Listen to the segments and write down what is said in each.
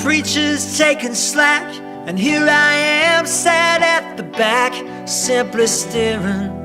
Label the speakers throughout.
Speaker 1: preacher's taking slack, and here I am sat at the back, simply staring.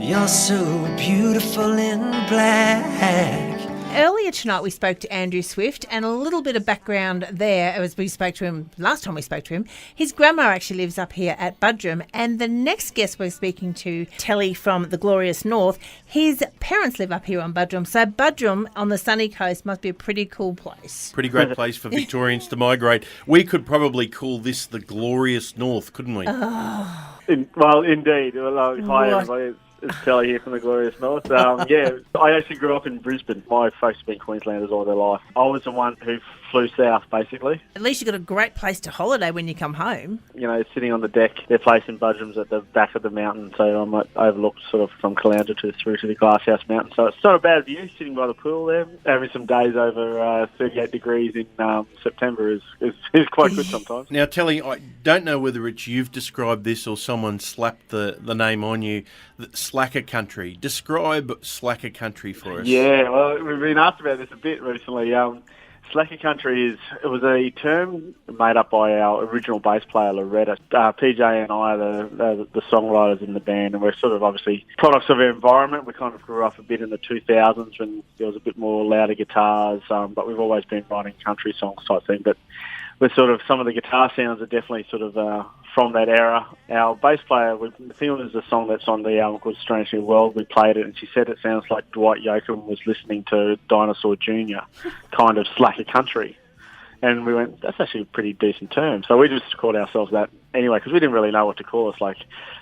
Speaker 1: You're so beautiful in black.
Speaker 2: Earlier tonight we spoke to Andrew Swift, and a little bit of background there as we spoke to him last time we spoke to him. His grandma actually lives up here at Budrum, and the next guest we're speaking to, Telly from the glorious north, his parents live up here on Budrum. So Budrum on the sunny coast must be a pretty cool place.
Speaker 3: Pretty great place for Victorians to migrate. We could probably call this the glorious north, couldn't we?
Speaker 4: Well, indeed. Hi, everybody. It's Telly here from the glorious north. Yeah, I actually grew up in Brisbane. My folks have been Queenslanders all their life. I was the one who flew south, basically.
Speaker 2: At least you've got a great place to holiday when you come home.
Speaker 4: You know, sitting on the deck, their place in Budrum's at the back of the mountain, so I'm overlooked sort of from Caloundra through to the Glasshouse Mountain. So it's not a bad view, sitting by the pool there. Having some days over 38 degrees in September is quite good sometimes.
Speaker 3: Now, Telly, I don't know whether it's you've described this or someone slapped the name on you, Slacker Country. Describe Slacker Country for us.
Speaker 4: Yeah, well, we've been asked about this a bit recently. Slacker Country was a term made up by our original bass player, Loretta. PJ and I are the songwriters in the band, and we're sort of obviously products of our environment. We kind of grew up a bit in the 2000s when there was a bit more louder guitars, but we've always been writing country songs type thing. But we're sort of, some of the guitar sounds are definitely sort of from that era. Our bass player, I think it was a song that's on the album called Strange New World. We played it, and she said it sounds like Dwight Yoakam was listening to Dinosaur Jr., kind of slacker country. And we went, that's actually a pretty decent term. So we just called ourselves that anyway, because we didn't really know what to call us. Like,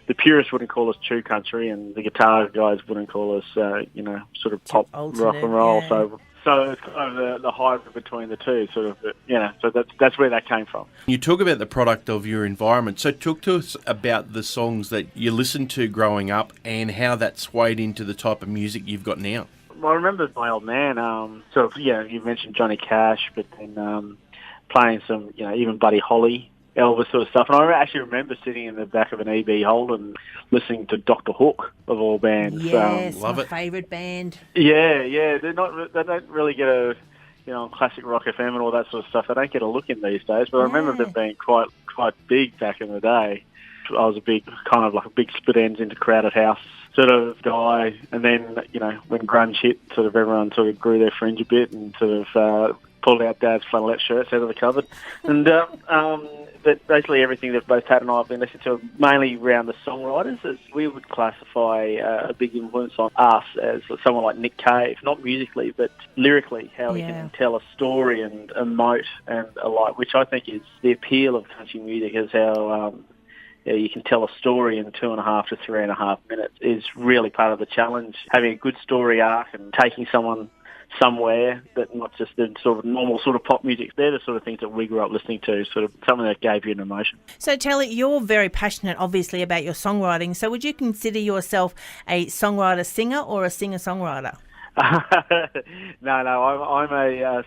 Speaker 4: the purists wouldn't call us chew country, and the guitar guys wouldn't call us, sort of pop, rock and roll.
Speaker 2: Yeah.
Speaker 4: So it's kind of the hybrid between the two, sort of, so that's where that came from. You
Speaker 3: talk about the product of your environment. So talk to us about the songs that you listened to growing up and how that swayed into the type of music you've got now.
Speaker 4: Well, I remember my old man, you mentioned Johnny Cash, but then playing some, even Buddy Holly, Elvis sort of stuff. And I actually remember sitting in the back of an EB Holden listening to Dr. Hook, of all bands.
Speaker 2: Yes,
Speaker 3: love
Speaker 2: my
Speaker 3: it.
Speaker 2: favourite band.
Speaker 4: Yeah, they don't really get a, on Classic Rock FM and all that sort of stuff, they don't get a look in these days. But I remember them being quite big back in the day. I was a big, kind of like a big split ends into Crowded House sort of guy. And then, when grunge hit, sort of everyone sort of grew their fringe a bit and sort of pulled out Dad's flannelette shirts out of the cupboard. And but basically everything that both Pat and I have been listening to, mainly around the songwriters, as we would classify a big influence on us as someone like Nick Cave, not musically, but lyrically, how he can tell a story and emote and alike, which I think is the appeal of country music, is how you can tell a story in 2.5 to 3.5 minutes is really part of the challenge. Having a good story arc and taking someone somewhere, but not just the sort of normal sort of pop music. They're the sort of things that we grew up listening to, sort of something that gave you an emotion.
Speaker 2: So, Telly, you're very passionate, obviously, about your songwriting. So would you consider yourself a songwriter-singer or a singer-songwriter?
Speaker 4: No, I'm a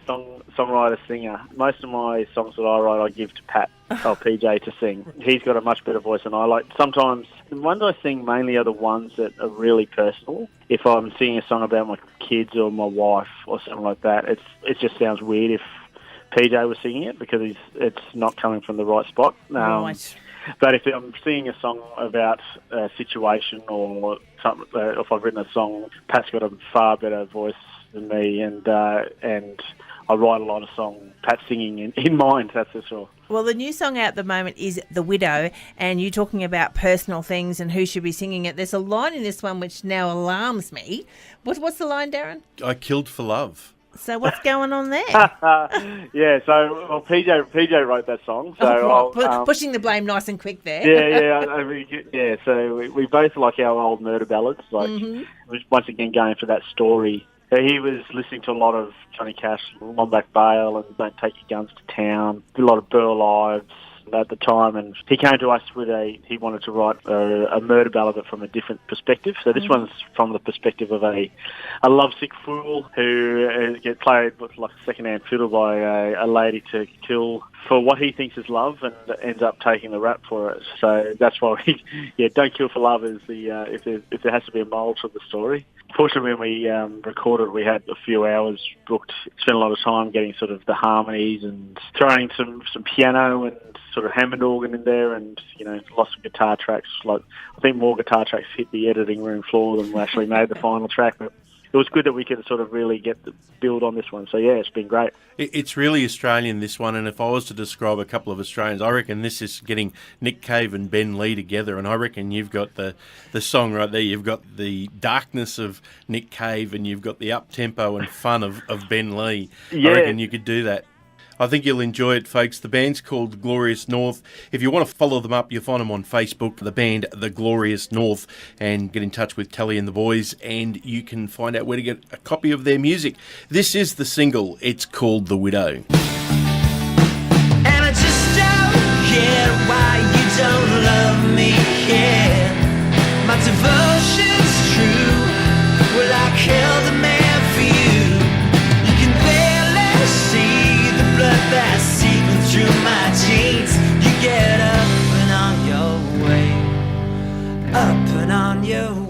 Speaker 4: songwriter-singer. Most of my songs that I write, I give to Pat, PJ, to sing. He's got a much better voice than I. Like, sometimes the ones I sing mainly are the ones that are really personal. If I'm singing a song about my kids or my wife or something like that, it just sounds weird if PJ was singing it, because it's not coming from the right spot.
Speaker 2: Right.
Speaker 4: But if I'm singing a song about a situation or something, if I've written a song, Pat's got a far better voice than me, and I write a lot of songs, Pat's singing in mind, that's for sure.
Speaker 2: Well, the new song out at the moment is The Widow, and you're talking about personal things and who should be singing it. There's a line in this one which now alarms me. What's the line, Darren?
Speaker 3: I killed for love.
Speaker 2: So what's going on there?
Speaker 4: PJ wrote that song. So
Speaker 2: pushing the blame nice and quick there.
Speaker 4: Yeah. So we both like our old murder ballads. Once again going for that story. He was listening to a lot of Johnny Cash, Lomback Bale, and Don't Take Your Guns to Town. A lot of Burl Ives at the time, and he came to us with he wanted to write a murder ballad, but from a different perspective. So this one's from the perspective of a lovesick fool who gets played with like a second-hand fiddle by a lady to kill for what he thinks is love, and ends up taking the rap for it. So that's why Don't Kill for Love is the if there has to be a moral to the story. Fortunately, when we recorded, we had a few hours booked. Spent a lot of time getting sort of the harmonies and throwing some piano and sort of Hammond organ in there, and lots of guitar tracks. Like, I think more guitar tracks hit the editing room floor than we actually made the final track. But it was good that we could sort of really get the build on this one. So yeah, it's been great.
Speaker 3: It's really Australian, this one, and if I was to describe a couple of Australians, I reckon this is getting Nick Cave and Ben Lee together, and I reckon you've got the song right there. You've got the darkness of Nick Cave, and you've got the up-tempo and fun of Ben Lee.
Speaker 4: Yeah.
Speaker 3: I reckon you could do that. I think you'll enjoy it, folks. The band's called Glorious North. If you want to follow them up, you'll find them on Facebook, the band The Glorious North, and get in touch with Kelly and the boys, and you can find out where to get a copy of their music. This is the single. It's called The Widow.
Speaker 1: And I just don't get why you don't love me, yeah. My devotion's true. Well, I killed a man for you. You can barely see the blood that's seeping through my jeans. You get up and on your way. Up and on your